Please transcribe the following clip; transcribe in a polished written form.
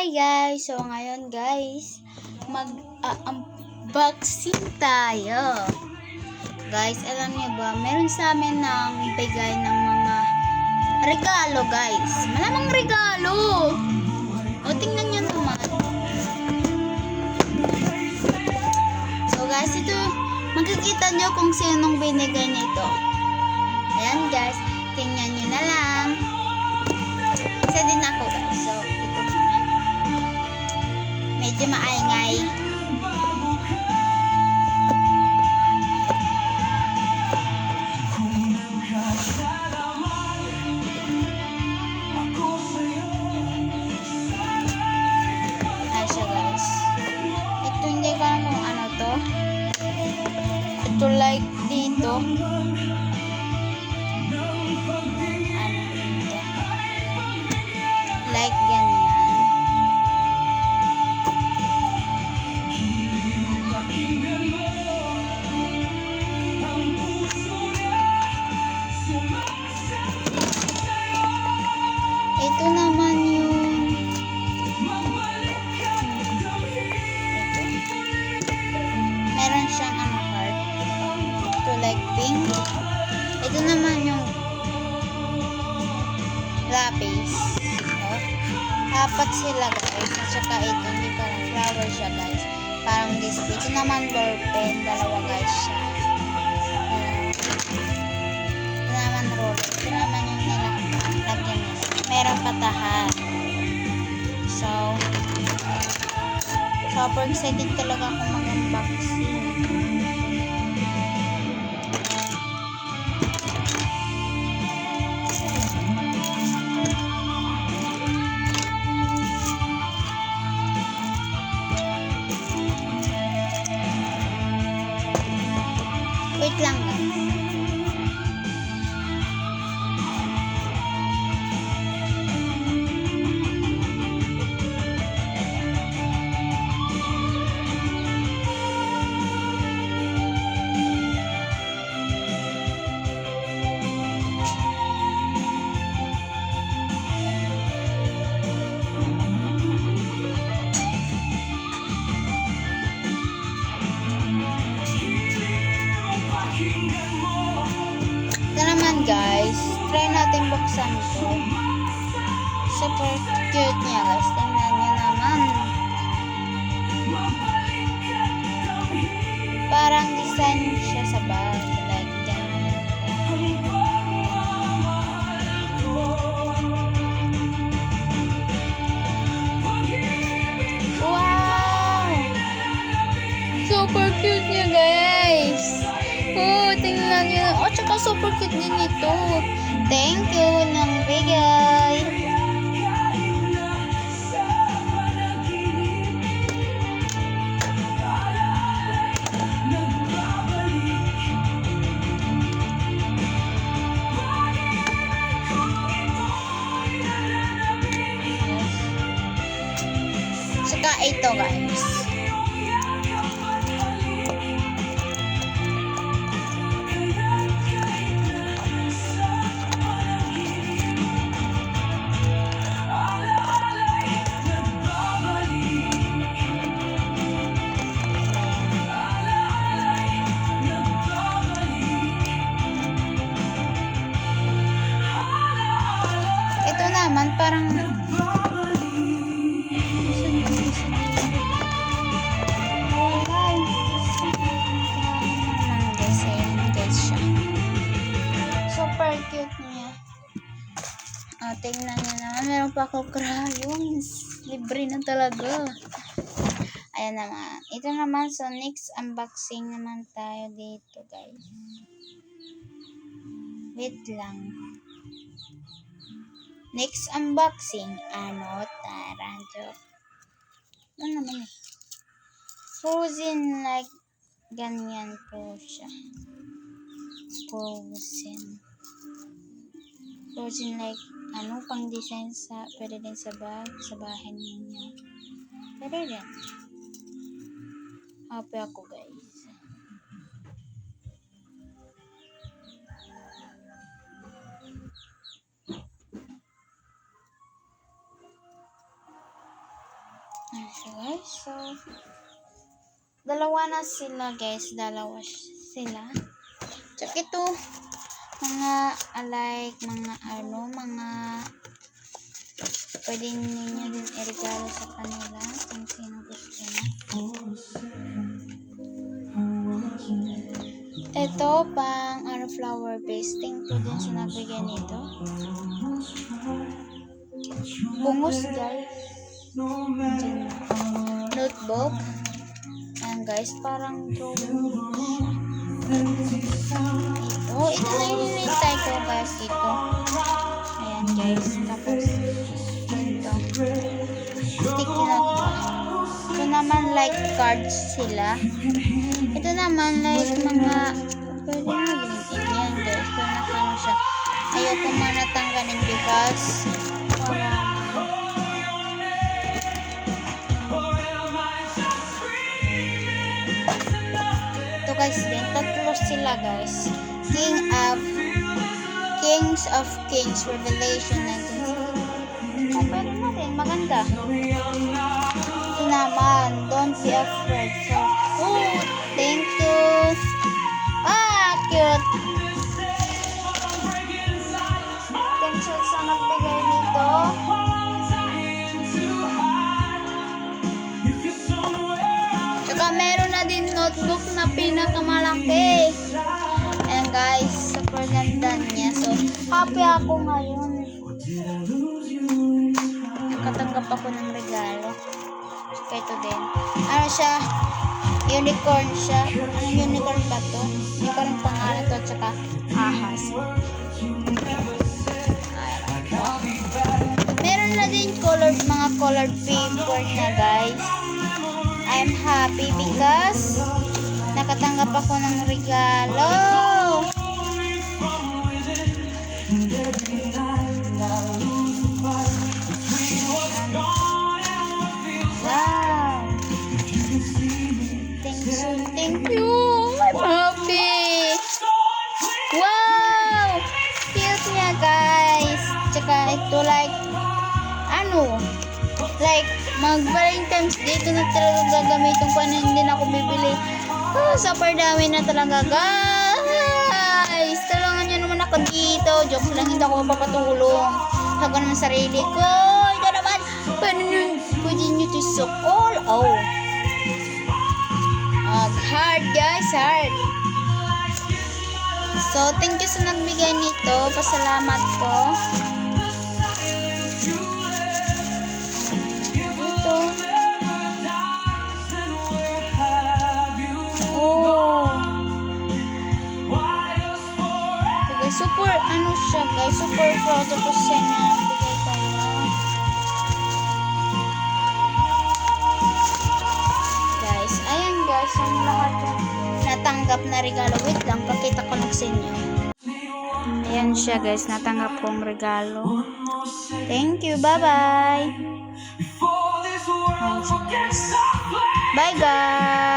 Hi guys! So ngayon guys, mag-unboxing tayo. Guys, alam niyo ba, meron sa amin ng bigay ng mga regalo guys. Malamang regalo! O tingnan niyo naman. So guys, ito, makikita niyo kung sinong binigay nito. Ayan guys, tingnan niyo na lang. Isa din ako guys. So, ito na. Medyo maingay. Asya guys. Ito hindi ko alam kung ano to. Ito like dito. Like ganyan. Ito naman yung ito. Meron siyang heart. Ito like pink. Ito naman yung lapis. Apat sila guys. At saka ito, hindi pa flower siya guys. Parang display. Ito naman ball pen. Dalawa guys siya. Ito naman roller. Ito naman yung nilagyan nila. Merong patahan. So, super excited talaga akong mag-unboxing. Wait lang guys. Ito naman guys, try natin buksan ito. Super cute niya guys. Tingnan niyo naman. Parang design siya sa bag. Like ganyan. Wow! Super cute niya guys. Oh, tingnan niyo. Oh, tsaka super cute din ito. Thank you ng bigay. Tsaka ito guys. Ito naman parang super cute niya. Oh, tingnan niyo naman. Meron pa ako crayons. Libre na talaga. Ayan naman. Ito naman. So, next unboxing naman tayo dito, guys. Wait lang. Next unboxing. Tara, joke. Ano naman eh. Frozen like ganyan po siya. Frozen like pang design sa pwede din sa bag, sa bahay ninyo. Pwede din. Happy ako guys. siya guys. So, dalawa na sila guys. Dalawa sila. So, ito, mga alike, mga pwede ninyo din i-regalo sa kanila kung sino gusto niya. Ito, pang flower base. Thank you din sa nagbigay nito. Bungos guys. Diyan. Notebook. Ayan guys, parang drawing siya. Ito na yung hinintay ko guys dito. Ayan guys, tapos ito. Sticky na ito. Ito naman like cards sila. Ito naman like mga pwede mo din yan guys. Kung nakano siya. Ayoko man natanggalin because ito guys din. Tatlo sila guys. Kings of Kings Revelation 1960. Pwede na rin. Maganda. Ito naman. Don't be afraid. So, thank you. Cute. Thanks sa nagbigay nito. Tsaka meron na din notebook na pinakamalaki. Ayan guys, super ganda niya. So, happy ako ngayon. Nakatanggap ako ng regalo. Tsaka ito din. Ano siya? Unicorn siya. Anong unicorn ba to? Unicorn pangalan to. Tsaka ahas. Meron na din mga colored paper na guys. I'm happy because nakatanggap ako ng regalo. Wow. Thank you. I'm happy. Wow. Cute niya guys. Tsaka ito like mag-Valentine's Day, ito na talaga gagamitin ko na hindi na ako bibili. Super dami na talaga guys. Tulungan nyo naman ako dito. Joke lang, hindi ako mapapatulong. Sago naman sarili ko. Ito naman, pwede nyo to sukol. Hard guys, hard. So, thank you sa nagbigay nito. Pasalamat ko. Super, siya guys, super proud ako sa inyo. Bigay kayo. Guys, ayan guys, ang lahat yung natanggap na regalo. Wait lang, pakita ko lang sa inyo. Ayan siya guys, natanggap kong regalo. Thank you, bye-bye. Bye guys.